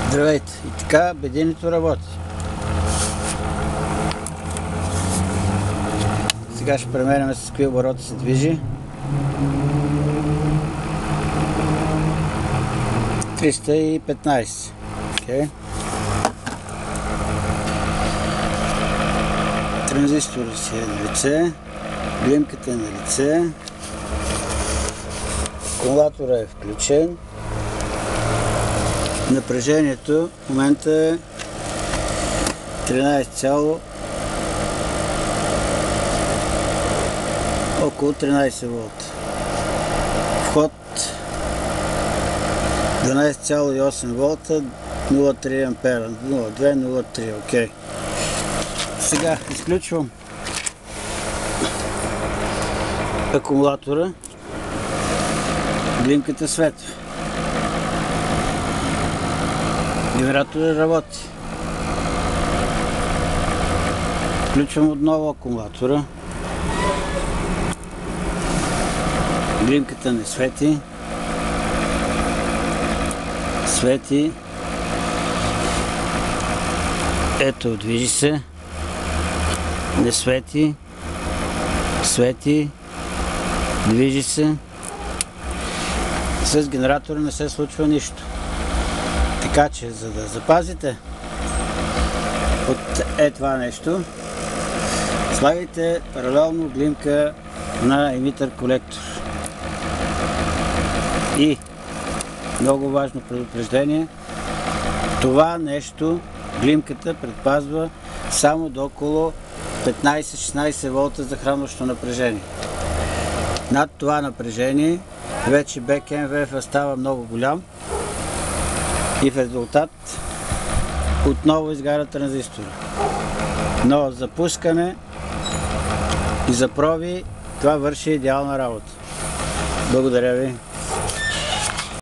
Здравейте! И така бединито работи. Сега ще премеряме с какви обороти се движи. 315. Okay. Транзисторът си е на лице, глимката е на лице, акумулаторът е включен. Напрежението в момента е 13, около 13 волта. Вход 12,8 волта, 0,3 ампера, 0,2, 0,3, окей. Сега изключвам акумулатора, глимката светва. Генераторът работи. Включвам отново акумулатора. Глимката не свети. Свети. Ето, движи се. Не свети. Свети. Движи се. С генератора не се случва нищо. Така че, за да запазите от това нещо, слагайте паралелно глимка на емитър колектор. И много важно предупреждение, това нещо, глимката предпазва само до около 15-16 волта захранващо напрежение. Над това напрежение вече БКМВФ става много голям и в резултат отново изгаря транзистора. Но за пускане и за проби това върши идеална работа. Благодаря ви.